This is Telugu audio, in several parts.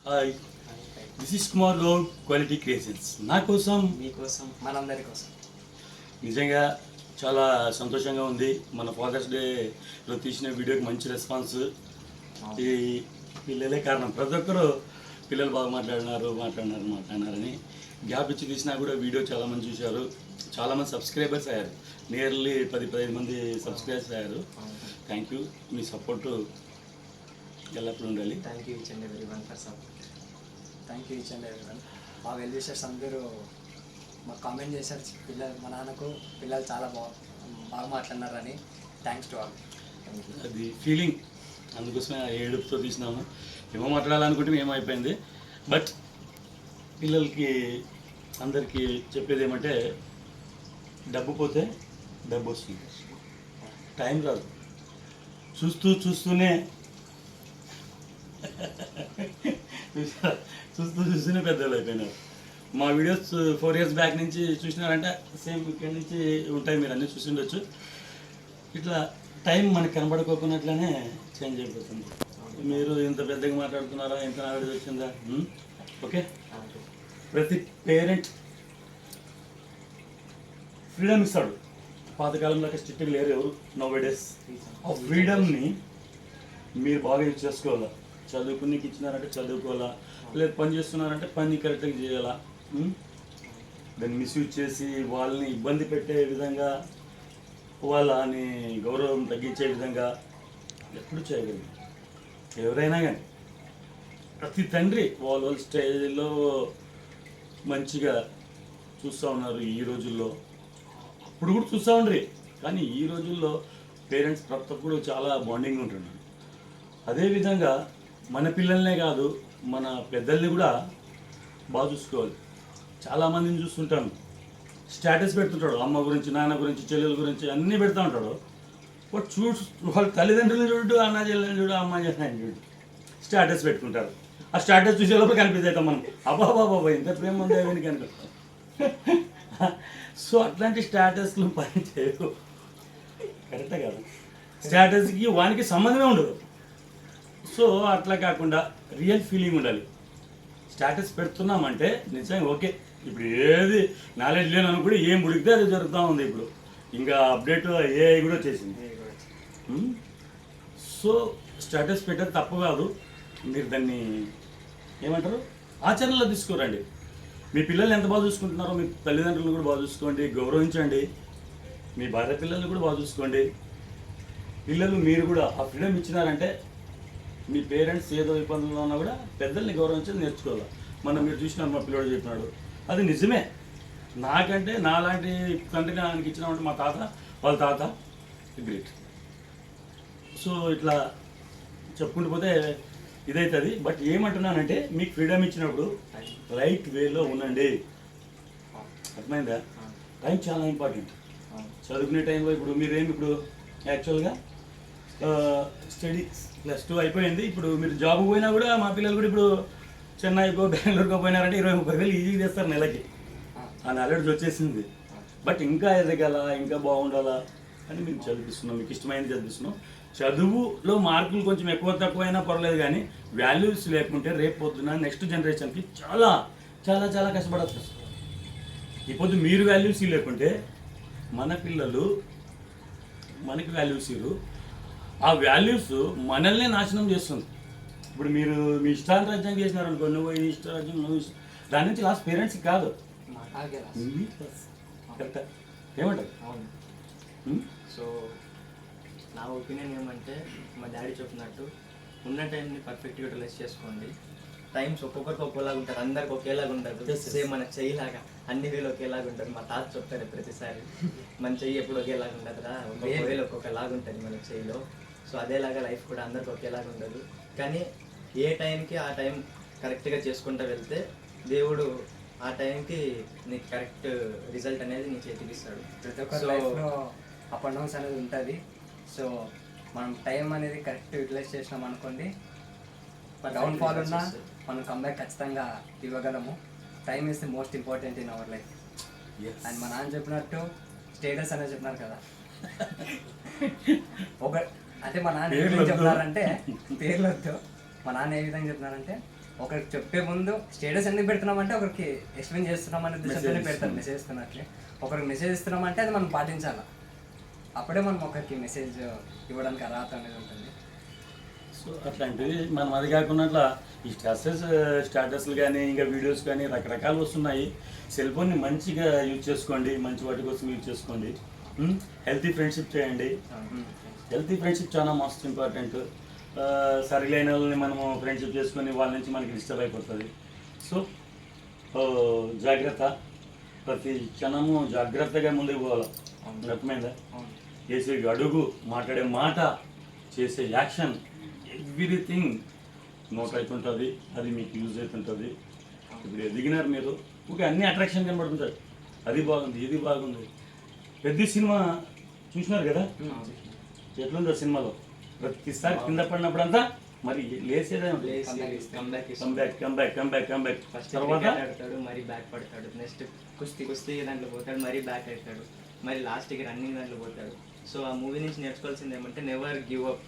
Hi, this is Kumar Goud, quality creations. నా కోసం, మీకోసం, మనందరి కోసం. నిజంగా చాలా సంతోషంగా ఉంది. మన ఫాదర్స్ డేలో తీసిన వీడియోకి మంచి రెస్పాన్స్. ఈ పిల్లలే కారణం. ప్రతి ఒక్కరు పిల్లలు బాగా మాట్లాడినారని గ్యాప్ ఇచ్చి తీసినా కూడా వీడియో చాలామంది చూశారు. చాలామంది సబ్స్క్రైబర్స్ అయ్యారు. నియర్లీ 10-15 మంది సబ్స్క్రైబర్స్ అయ్యారు. Thank you. మీ సపోర్టు ఎల్లప్పుడూ ఉండాలి. Thank you each and every one for support. Thank you each and every one. మా వెల్ విషర్స్ అందరూ మాకు కామెంట్ చేశారు, మా నాన్నకు పిల్లలు చాలా బాగా మాట్లాడినారని. Thanks to all. అది ఫీలింగ్, అందుకోసమే ఏడుపుతో తీసినాము. ఏమో మాట్లాడాలనుకుంటే ఏమైపోయింది. బట్ పిల్లలకి అందరికీ చెప్పేది ఏమంటే, డబ్బు పోతే డబ్బు వస్తుంది, టైం రాదు. చూస్తూనే పెద్దలు అయిపోయినారు. మా వీడియోస్ 4 years బ్యాక్ నుంచి చూసినారంటే సేమ్ ఇక్కడి నుంచి ఉంటాయి, మీరు అన్నీ చూసి ఉండొచ్చు. ఇట్లా టైం మనకు కనబడుకోకున్నట్లనే చేంజ్ అయిపోతుంది. మీరు ఇంత పెద్దగా మాట్లాడుతున్నారా, ఇంత నాలెడ్జ్ వచ్చిందా? ఓకే. ప్రతి పేరెంట్ ఫ్రీడమ్ ఇస్తాడు. పాతకాలంలో స్ట్రిక్ట్గా లేరు ఎవరు. నౌవేడేస్ ఆ ఫ్రీడమ్ని మీరు బాగా యూజ్ చేసుకోవాలా. చదువుకునికి ఇచ్చినారంటే చదువుకోవాలా, లేదా పని చేస్తున్నారంటే పని కరెక్ట్గా చేయాలా. దాన్ని మిస్యూజ్ చేసి వాళ్ళని ఇబ్బంది పెట్టే విధంగా, వాళ్ళని గౌరవం తగ్గించే విధంగా ఎప్పుడు చేయగలరు ఎవరైనా కానీ. ప్రతి తండ్రి వాళ్ళ స్టైల్లో మంచిగా చూస్తూ ఉన్నారు ఈ రోజుల్లో. అప్పుడు కూడా చూస్తూ ఉండ్రి, కానీ ఈ రోజుల్లో పేరెంట్స్ ప్రతి ఒక్కరు చాలా బాండింగ్ ఉంటున్నారు. అదేవిధంగా మన పిల్లల్నే కాదు, మన పెద్దల్ని కూడా బాగా చూసుకోవాలి. చాలామందిని చూస్తుంటాను, స్టేటస్ పెడుతుంటాడు, అమ్మ గురించి, నాన్న గురించి, చెల్లెల గురించి అన్నీ పెడతా ఉంటాడు. బట్ వాళ్ళ తల్లిదండ్రులను చూడు, అన్న చెల్లెని చూడు, అమ్మ చెల్లెని చూడు, స్టేటస్ పెట్టుకుంటారు. ఆ స్టేటస్ చూసే లోపల కనిపిస్తాం మనం, అబ్బాబాబా ఇంత ప్రేమ ఉందా అని కనిపిస్తాం. సో అట్లాంటి స్టేటస్లు పని చేయవు, కరెక్టే కాదు. స్టేటస్కి వానికి సంబంధమే ఉండదు. సో అట్లా కాకుండా రియల్ ఫీలింగ్ ఉండాలి. స్టేటస్ పెడుతున్నామంటే నిజంగా ఓకే. ఇప్పుడు ఏది నాలెడ్జ్ లేని కూడా ఏం ఉడికితే అది జరుగుతూ ఉంది. ఇప్పుడు ఇంకా అప్డేట్ ఏఐ కూడా వచ్చేసింది. సో స్టేటస్ పెట్టేది తప్పు కాదు. మీరు దాన్ని ఏమంటారు, ఆచరణలో తీసుకురండి. మీ పిల్లల్ని ఎంత బాగా చూసుకుంటున్నారో మీ తల్లిదండ్రులను కూడా బాగా చూసుకోండి, గౌరవించండి. మీ భార్య పిల్లల్ని కూడా బాగా చూసుకోండి. పిల్లలు మీరు కూడా ఆ ఫ్రీడమ్ ఇచ్చినారంటే, మీ పేరెంట్స్ ఏదో ఇబ్బందుల్లో ఉన్నా కూడా పెద్దల్ని గౌరవించేది నేర్చుకోవాలి. మీరు చూసినారు, మా పిల్లడు చెప్పినాడు, అది నిజమే. నాకంటే నాలాంటి తండ్రి ఆయనకి ఇచ్చినామంటే మా తాత, వాళ్ళ తాత గ్రేట్. సో ఇట్లా చెప్పుకుంటూ పోతే ఇదవుతుంది. బట్ ఏమంటున్నానంటే, మీకు ఫ్రీడమ్ ఇచ్చినప్పుడు రైట్ వేలో ఉండండి. అర్థమైందా? టైం చాలా ఇంపార్టెంట్. చదువుకునే టైంలో ఇప్పుడు ఇప్పుడు యాక్చువల్గా స్టడీ +2 అయిపోయింది. ఇప్పుడు మీరు జాబ్ పోయినా కూడా, మా పిల్లలు కూడా ఇప్పుడు చెన్నైకో బెంగళూరుకో పోయినారంటే 20-30 ఈజీగా చేస్తారు నెలకి. ఆ నాలెడ్జ్ వచ్చేసింది. బట్ ఇంకా ఎదగాల, ఇంకా బాగుండాలా అని మేము చదివిస్తున్నాం, మీకు ఇష్టమైనది చదివిస్తున్నాం. చదువులో మార్కులు కొంచెం ఎక్కువ తక్కువైనా పర్లేదు, కానీ వాల్యూస్ లేకుంటే రేపు పొద్దున నెక్స్ట్ జనరేషన్కి చాలా చాలా చాలా కష్టపడచ్చు. ఇప్పుడు మీరు వాల్యూస్ లేకుంటే మన పిల్లలు మనకి వాల్యూస్ ఇరు. ఆ వాల్యూస్ మనల్ని నాశనం చేస్తుంది. ఇప్పుడు మీరు మీ ఇష్టారాజ్యం చేసినారనుకో, నువ్వు ఈ ఇష్టారాజ్యం, దాని నుంచి లాస్ట్ పేరెంట్స్కి కాదు, కరెక్టా? ఏమంటారు? అవును. సో నా ఒపీనియన్ ఏమంటే, మా డాడీ చెప్పినట్టు ఉన్న టైంని పర్ఫెక్ట్గా యూటిలైజ్ చేసుకోండి. టైమ్స్ ఒక్కొక్కరికి ఒక్కోలాగా ఉంటారు, అందరికి ఒకేలాగా ఉండదు. సేమ్ మన చెయ్యిలాగా అన్ని వేలు ఒకేలాగా ఉంటుంది. మా తాత చెప్తాడు ప్రతిసారి, మన చెయ్యి ఎప్పుడు ఒకేలాగా ఉండదురా, ఒక్కొక్క వేలు ఒక్కొక్కలాగా ఉంటుంది మన చెయ్యిలో. సో అదేలాగా లైఫ్ కూడా అందరికి ఒకేలాగా ఉండదు. కానీ ఏ టైంకి ఆ టైం కరెక్ట్గా చేసుకుంటూ వెళ్తే దేవుడు ఆ టైంకి నీకు కరెక్ట్ రిజల్ట్ అనేది నీ చేతికి ఇస్తాడు. ప్రతి ఒక్క లైఫ్లో అప్ అండ్ డౌన్స్ అనేది ఉంటుంది. సో మనం టైం అనేది కరెక్ట్ యూటిలైజ్ చేసినాం అనుకోండి, డౌన్ఫాల్ ఉన్నా మనం కంబ్యాక్ ఖచ్చితంగా ఇవ్వగలము. Time is the most important in our life. And మా నాన్న చెప్పినట్టు స్టేటస్ అనేది చెప్పినారు కదా, అంటే మా నాన్న ఏ విధంగా చెప్తున్నారంటే, పేర్లొద్దు, మా నాన్న ఏ విధంగా చెప్తున్నారంటే, ఒకరికి చెప్పే ముందు స్టేటస్ ఎందుకు పెడుతున్నామంటే ఒకరికి ఎక్స్ప్లెయిన్ చేస్తున్నాం అనే ఉద్దేశంతోనే Message పెడతారు. మెసేజ్ ఇస్తున్నట్లే ఒకరికి మెసేజ్ ఇస్తున్నామంటే అది మనం పాటించాలి. అప్పుడే మనం ఒకరికి మెసేజ్ ఇవ్వడానికి అర్హత అనేది ఉంటుంది. సో అట్లాంటివి మనం అది కాకుండా అట్లా ఈ స్టాటస్లు కానీ ఇంకా వీడియోస్ కానీ రకరకాలు వస్తున్నాయి. సెల్ ఫోన్ని మంచిగా యూజ్ చేసుకోండి, మంచి వాటి కోసం యూజ్ చేసుకోండి. హెల్తీ ఫ్రెండ్షిప్ చేయండి. హెల్తీ ఫ్రెండ్షిప్ చాలా మస్తు ఇంపార్టెంట్. సరిలేని వాళ్ళని మనము ఫ్రెండ్షిప్ చేసుకొని వాళ్ళ నుంచి మనకి డిస్టర్బ్ అయిపోతుంది. సో జాగ్రత్త, ప్రతి క్షణము జాగ్రత్తగా ముందుకు పోవాలి. అర్థమైందా? చేసే అడుగు, మాట్లాడే మాట, చేసే యాక్షన్, ఎవ్రీథింగ్ నోట్ అవుతుంటుంది. అది మీకు యూజ్ అవుతుంటుంది. ఇప్పుడు ఎదిగినారు మీరు, ఓకే, అన్ని అట్రాక్షన్ కనబడుతుంటాయి. అది బాగుంది, ఇది బాగుంది. పెద్ద సినిమా చూసినారు కదా, ఎట్లుందో సినిమాలో ప్రతిసారి కింద పడినప్పుడంతా మరి లేసేదే కంబ్యాక్ ఫస్ట్ తర్వాత ఆడతాడు, మరి బ్యాక్ పడతాడు. నెక్స్ట్ కుస్తీ దాంట్లో పోతాడు, మరి బ్యాక్ అవుతాడు. మరి లాస్ట్కి రన్నింగ్ దాంట్లో పోతాడు. సో ఆ మూవీ నుంచి నేర్చుకోవాల్సింది ఏమంటే నెవర్ గివ్ అప్.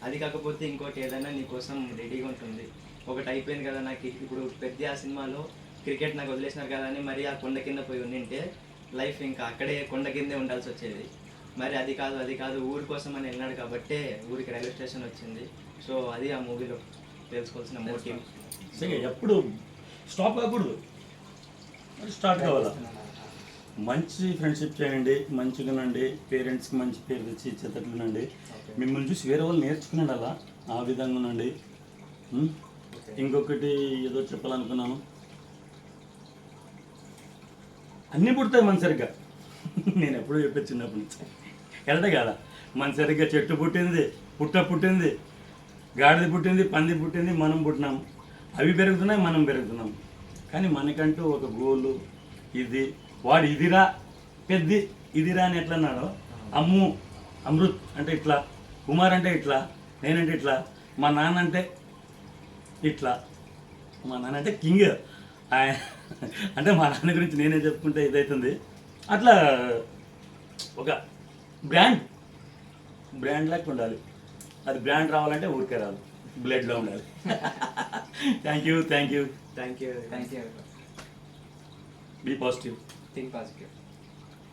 అది కాకపోతే ఇంకోటి ఏదైనా నీ కోసం రెడీగా ఉంటుంది. ఒకటి అయిపోయింది కదా నాకు ఇప్పుడు పెద్ద ఆ సినిమాలో క్రికెట్ నాకు వదిలేసినారు కదా అని మరి ఆ కొండ కింద పోయి ఉండింటే లైఫ్ ఇంకా అక్కడే కొండ కిందే ఉండాల్సి వచ్చేది. మరి అది కాదు ఊరి కోసం అని వెళ్ళినాడు కాబట్టే ఊరికి రైల్వే స్టేషన్ వచ్చింది. సో అది ఆ మూవీలో తెలుసుకోవాల్సిన మోటివ్. ఎప్పుడు స్టాప్ కాకూడదు, స్టార్ట్ కావాలా. మంచి ఫ్రెండ్షిప్ చేయండి, మంచిగా ఉండండి, పేరెంట్స్కి మంచి పేరు తెచ్చి ఇచ్చేటట్లునండి. మిమ్మల్ని చూసి వేరే వాళ్ళు నేర్చుకున్నాడు అలా, ఆ విధంగా ఉండండి. ఇంకొకటి ఏదో చెప్పాలనుకున్నాను, అన్నీ పుడతాయి మన సరిగ్గా. నేను ఎప్పుడూ చెప్పేది చిన్నప్పటి నుంచి, కరెక్టే కదా? మన సరిగ్గా చెట్టు పుట్టింది, పుట్టింది, గాడిద పుట్టింది, పంది పుట్టింది, మనం పుట్టినాం. అవి పెరుగుతున్నాయి, మనం పెరుగుతున్నాం. కానీ మనకంటూ ఒక గోలు, ఇది వాడు ఇదిరా పెద్ది, ఇదిరా అని ఎట్లా అన్నాడో, అమ్ము అమృత్ అంటే ఇట్లా, కుమార్ అంటే ఇట్లా, నేనంటే ఇట్లా, మా నాన్న అంటే ఇట్లా, మా నాన్న అంటే కింగ్. అంటే మా నాన్న గురించి నేనే చెప్పుకుంటే ఇదవుతుంది. అట్లా ఒక బ్రాండ్ లాగా ఉండాలి. అది బ్రాండ్ రావాలంటే ఊరికే రాదు, బ్లడ్లో ఉండాలి. Thank you. Thank you. Be positive. Think positive.